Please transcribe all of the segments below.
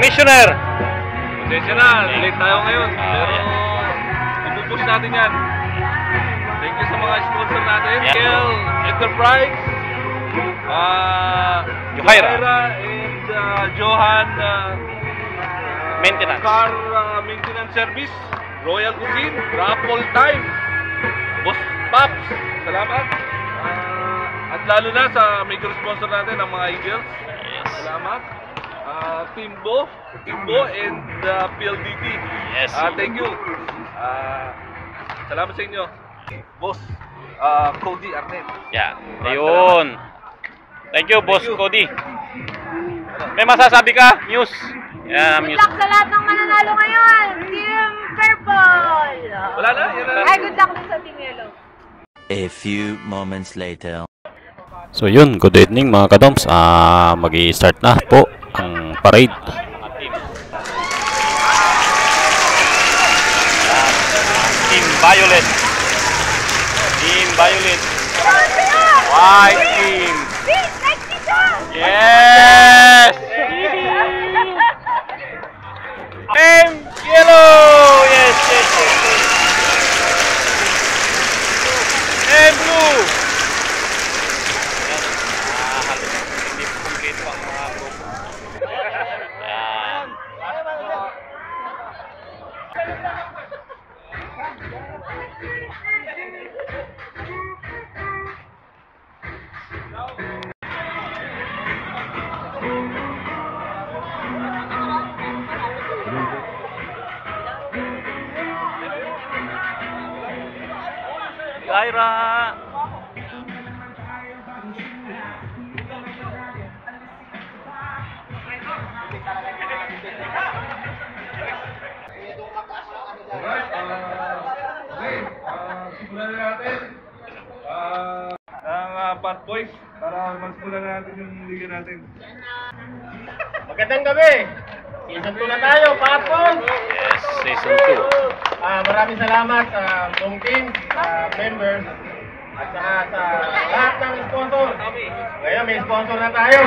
Commissioner! Pasensya na, late tayo ngayon. Pero ipupush natin yan. Thank you sa mga sponsor natin. KL Enterprise, Yuhaira and Johan Maintenance. Car Maintenance Service, Royal Cuisine, Raffle Time, Boss Pops, salamat. At lalo na sa major sponsor natin, ang mga Eagles. Yes. Salamat. Timbo and PLDT. Yes. Thank you. Salamat sa inyo. Boss Cody Arnett. Yeah. Ayun. Thank you, Boss Cody. May masasabi ka? News. Yeah, Good luck sa lahat ng mananalo ngayon. Team Purple. Wala na? Yan na. Ay, good luck din sa Team Yellow. A few moments later. So yun, good evening mga kadoms. Mag-i-start na po ang parade. Team Violet. Team Violet. White team. Yes! Team Yellow. Yes, yes, yes. Team Blue. Halos hindi po complete pa ang mga grupo. Yan. Lyra. Simulan na natin ang Bad Boys para magsimulan na natin yung liga natin. Magandang gabi! Season 2 na tayo, Bad Boys! Yes, season 2. Maraming salamat sa buong team, sa members, at saka sa lahat ng sponsor. Ngayon may sponsor na tayo.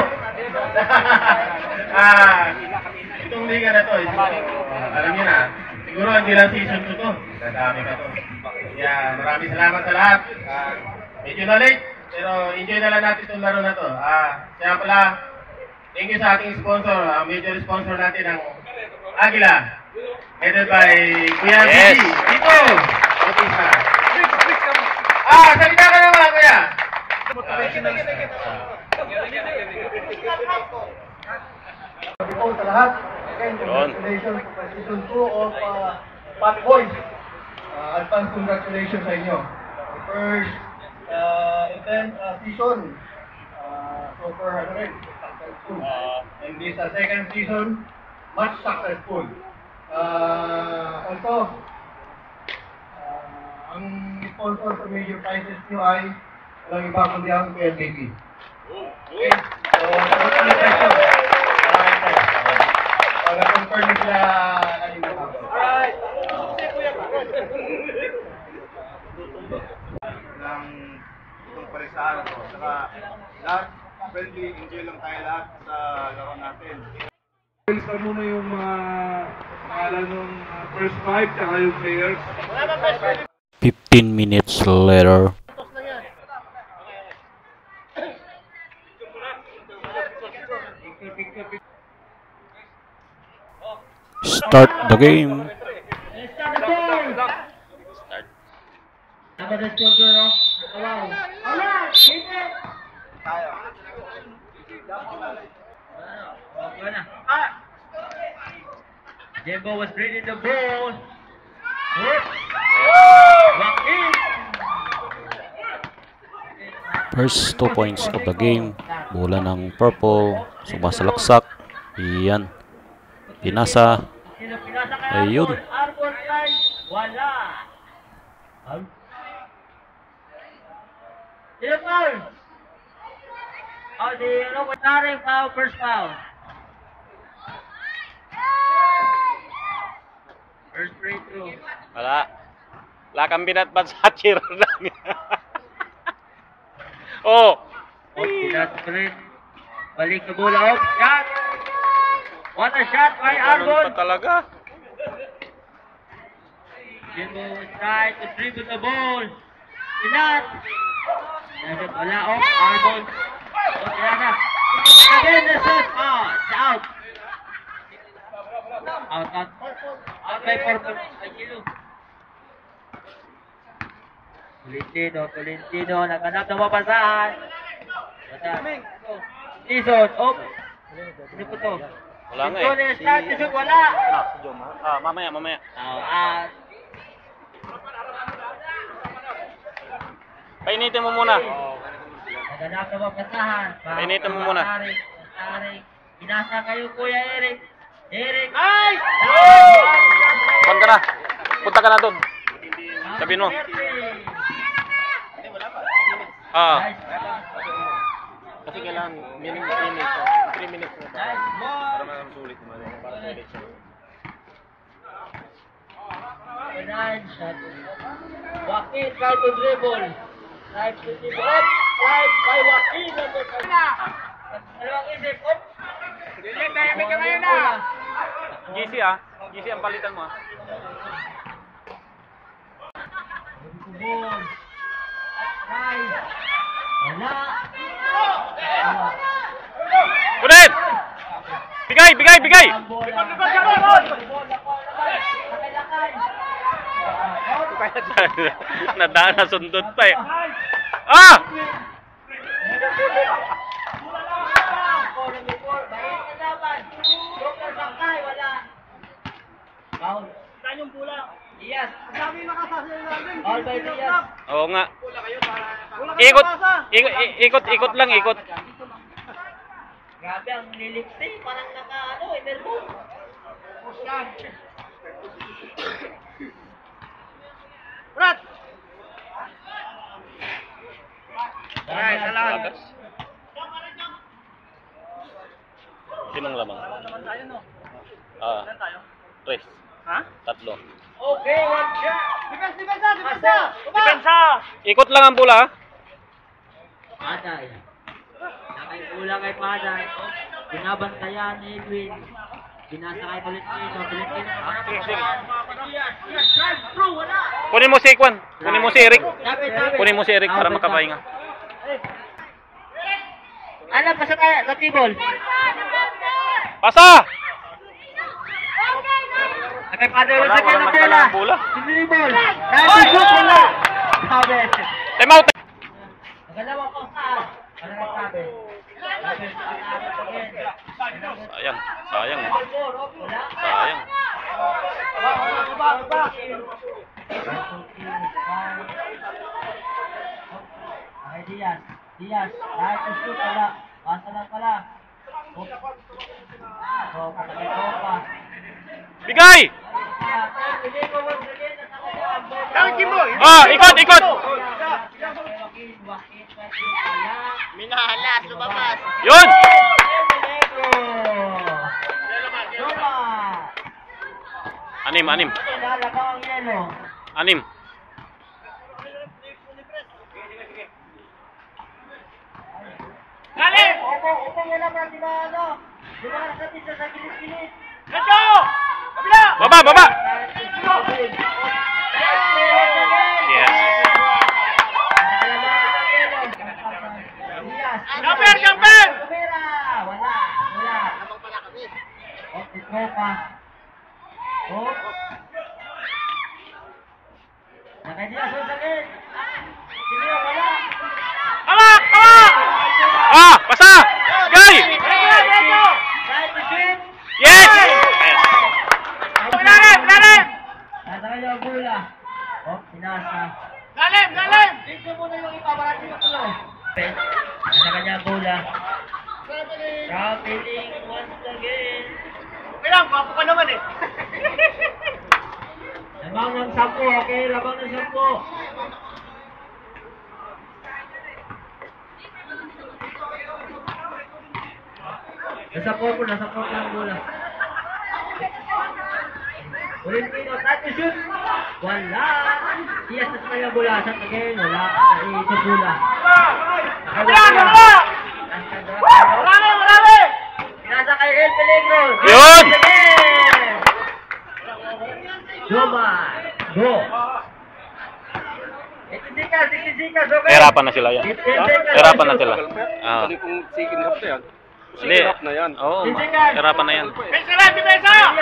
Itong liga na to, alam niyo na, siguro hindi lang season 2 to. Dadami ka to. Yeah, maraming salamat sa lahat. Medyo na late, pero enjoy na lang natin itong laro na to. Kaya pala, thank you sa ating sponsor, ang major sponsor natin ang Agila, headed by Kuya Yes. Vicky. Dito! Bautista. Salita ka naman, Kuya! Po sa lahat. Again, Yun. congratulations sa season 2 of Bad Boys. Advance congratulations sa inyo. The first event season, super successful. And this second season, much successful. Also, ang sponsor sa major prizes nyo ay walang iba kundi ang PLDT. Okay? So, nag-confirm sila kanina ako. Alright! Ng itong parisahan ko. Saka lahat, friendly, enjoy lang tayo lahat sa laro natin. Ilista muna yung mga pangalan ng first five tsaka yung players. 15 minutes later. Start the game. Jimbo was reading the ball. Back in. First 2 points of the game. Bola ng purple. Sumasalaksak. Iyan. Pinasa. Ayun. Arbor line. Wala. Foul. The Taring foul, first foul. First free throw. Wala. Wala kang binatbat sa cheer namin. Oh. Pinasa pa rin. Balik na bola out. Yan. What a shot by Ganun Arbon. pa talaga. Jimbo is trying to dribble the ball. Pinat. Nagit wala off. Arbon. Pinata. Again, the shot. It's out. Out. Out by purple. Ay, kilo. Tolentino. Naghanap ng mapasahan. Season. Oh. Ano po to? Wala nga eh. Season, start to shoot. Wala. Mamaya. Painitin mo muna. Naghanap ng mapasahan. Painitin mo muna. Tarik. Inasa kayo, Kuya Eric. Eric. Punta ka na. Punta ka na doon. Sabihin mo. Kasi kailangan minimum 3 minutes na pa. Para malang sulit naman. Para sulit siya. Joaquin try to dribble. Try to dribble. Try by Joaquin. Dalawang isip. Dynamic ka ngayon na. GC GC ang palitan mo Ball. Try. Wala. Kunit! Bigay! Nadaan na sundot pa eh. Yes. All by Diaz. Oo nga. Ikot lang. Grabe ang lilipsi. Parang enermo. Brad! Salamat. Sinong lamang? Tres. Ha? Tatlo. Okay, one shot. Depensa! Ikot lang ang bola. Paday. Nakay kay Paday. Binabantayan ni Edwin. Binasakay Tolentino. Kunin mo si Ikwan. Kunin mo si Eric. Para makapahinga. Ano, pasa tayo. Latibol. Pasa! Nakay Paday. Wala Wala magdala ang bola. Sinilibol. Wala. Sabi. Time out! Nagalawa ko saan. Ano na sabi? Sayang. Okay, Diaz. Kahit to shoot, wala. Pasa lang pala. Tropa. Bigay! Ikot! Minahalas, lumabas. Yun! Anim. Galing! Upo muna para di ba sa pizza sa gilid-gilid. Ito! Kabila! Baba! Yes. Jumper! Wala. Tropa. Nakadias sa sakit. Sino wala? Hawak! Pasa! Bigay! Right to shoot. Yes! Lalim! Nasa kanya ang bola. Pinasa. Lalim! Dito muna yung ipabarati mo tulo. Nasa kanya ang bola. Traveling once again. Okay lang, gwapo ka naman eh. Labang ng 10, okay? Labang ng 10. Nasa 4 ang bola. Tolentino, try to shoot. Wala. Diaz na sa kanyang bola. Sa again, wala. Sa bola. Marami! Pinasa kay El Peligro. Yun! Jomar. Go. 60 seconds, okay? Hirapan na sila yan. 15 seconds. Hirapan na sila. Ah. Kung second half na yan, Hindi. second half na yan. Oo, hirapan na yan. Sige,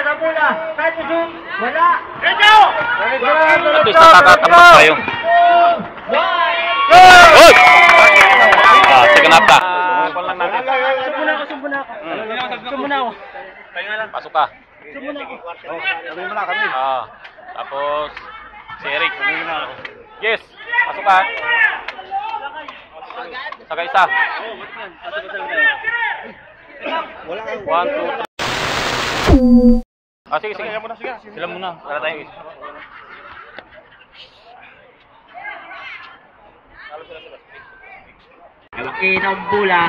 sa bola. Try to shoot. Wala. At least nakakatapak tayo. Good! Ah, second half na. Lang natin. Sumuna ako. Pasok ka. Ah, tapos si Eric. Yes, pasok ka. Saka isa. 1, 2, 3. Ah, sige, sige. Sila muna. Para tayo. Malaki ng bola.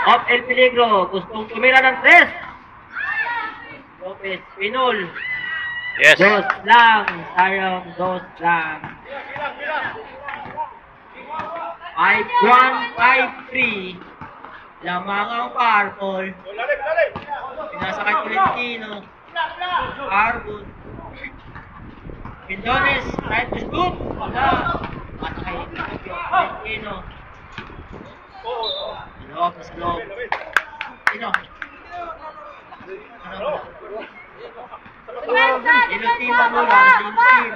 Off El Peligro. Gustong tumira ng 3. Lopez, Pinol. Yes. Dos lang. Sayang, dos lang. 5-1, 5-3. Lamang ang purple. Pinasakay Tolentino. Arbon. Pindones, right to shoot. Wala. Masakay Tolentino. Loob, sa loob. Sino? Sino team ang mula? Sino team?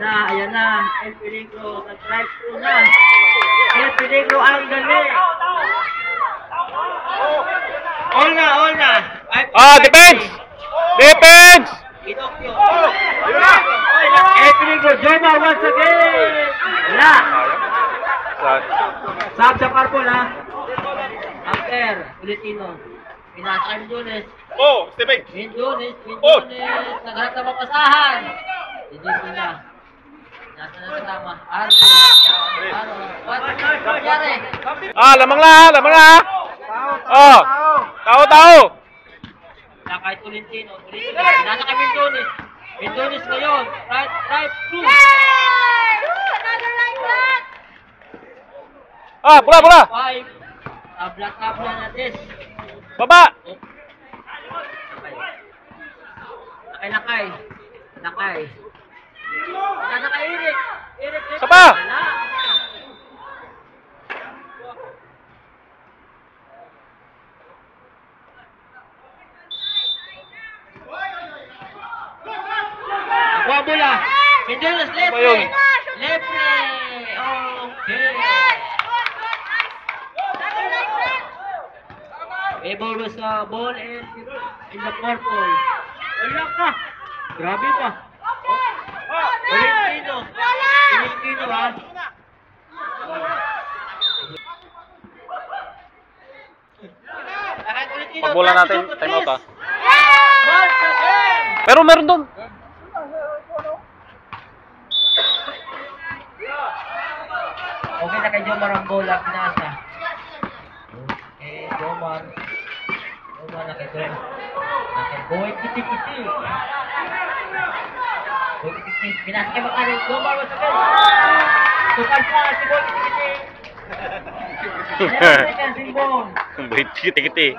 Ayan na. El Peligro, nag-drive through na. El Peligro ang galing. All na. Ah, defense! Defense! Pinocchio. El Peligro, Jomar once again. Wala. Sab sa purple ha. After, Tolentino. Pinasakay Mendones. Oh, Stephen! Mendones. Naghanap na mapasahan. Hindi sila. Nasa na kasama. Arco. What nangyari? Ah, lamang na. Oh. Tao. Nakay Tolentino. Nasa kay Mendones. Mendones ngayon. Right through. Another right back! Ah, bola. 5. Tabla na this. Baba. Lakay. Nasa kay Eric. Sapa. Wala. Aqua bola. Mendones left. Ano ba yun? Left. Okay. Able was ball and in the purple. Wala ka. Grabe pa. Tolentino ha. Pag bola natin, time out ah. Once again. Pero meron doon. Okay na kay Jomar ang bola, pinasa. Okay, Jomar na kay Glenn. Boy, kiti-kiti. Pinasa kay Makarin. Jomar once again. Tukal pa si Boy kiti-kiti. Ayan, second simbong. Bait kiti-kiti.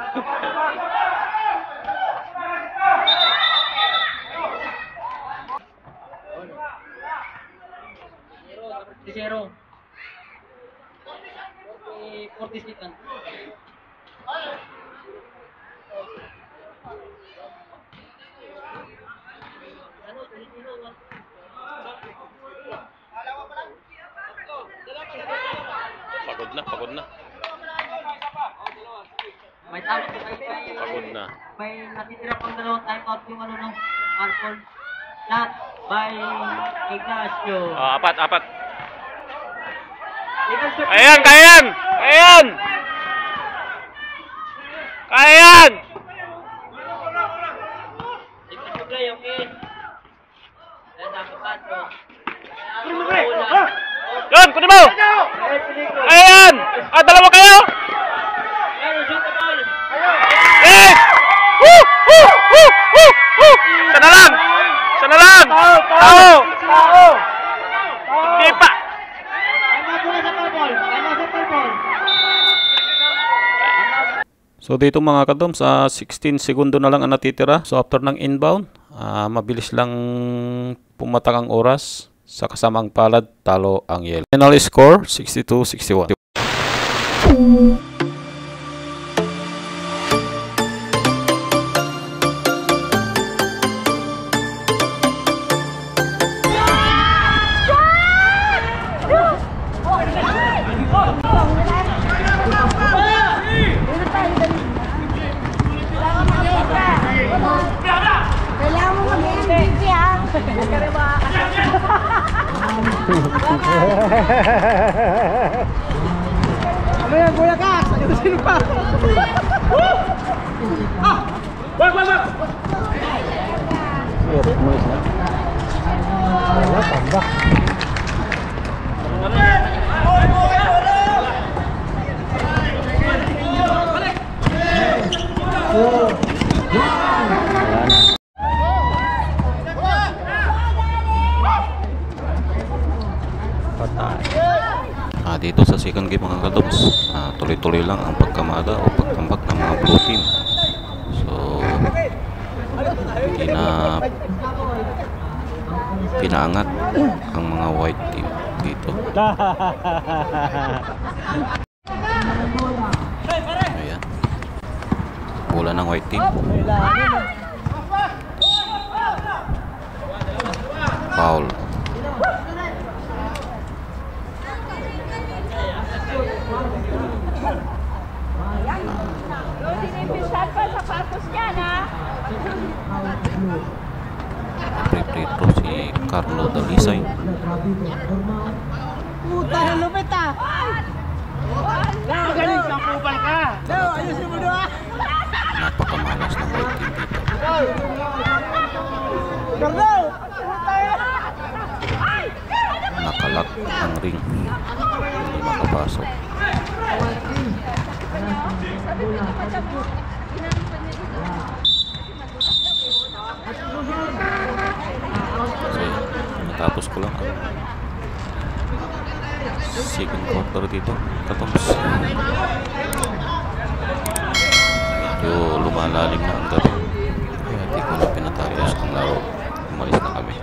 Zero. 40 seconds. Pagod na. May tawag Pagod na. may natitira pang dalawang timeout yung ng Alcon. Shot by Ignacio. Ah, apat. Ignacio. Ayan, kaya yan! Ignacio play, okay. Ayan, dapat po. Yun, kunin mo! Ayan! Ah, dalawa kayo! Ayan, shoot the ball. Yes! Woo! Isa na lang! Tao! Hindi pa! Ay, mabula sa So dito mga kadoms, 16 segundo na lang ang natitira. So after ng inbound, mabilis lang pumatak ang oras. Sa kasamang palad, talo ang yellow. Final score, 62-61. Kailangan mo mag-MVP ha. Ano yan, Kuya Kas? Ayusin pa! Dito sa second game mga kadoms, tuloy-tuloy lang ang pagkamada o pagtambak ng mga blue team. So hindi na pinaangat ang mga white team dito. Ayan, bola ng white team. Foul. Sinipisan pa sapatos niya na. Free-throw si Carlo Dalisay. Puta na lupit ah! Magaling siyang kupal ka! Ayusin mo doon! Napakamalas ng white team dito. Carlo! Nakalak ang ring, hindi makapasok. So, natapos ko lang ang second quarter dito, katoms. Medyo lumalalim na ang gabi, kaya di ko na pinatapos ang laro. Umalis na kami.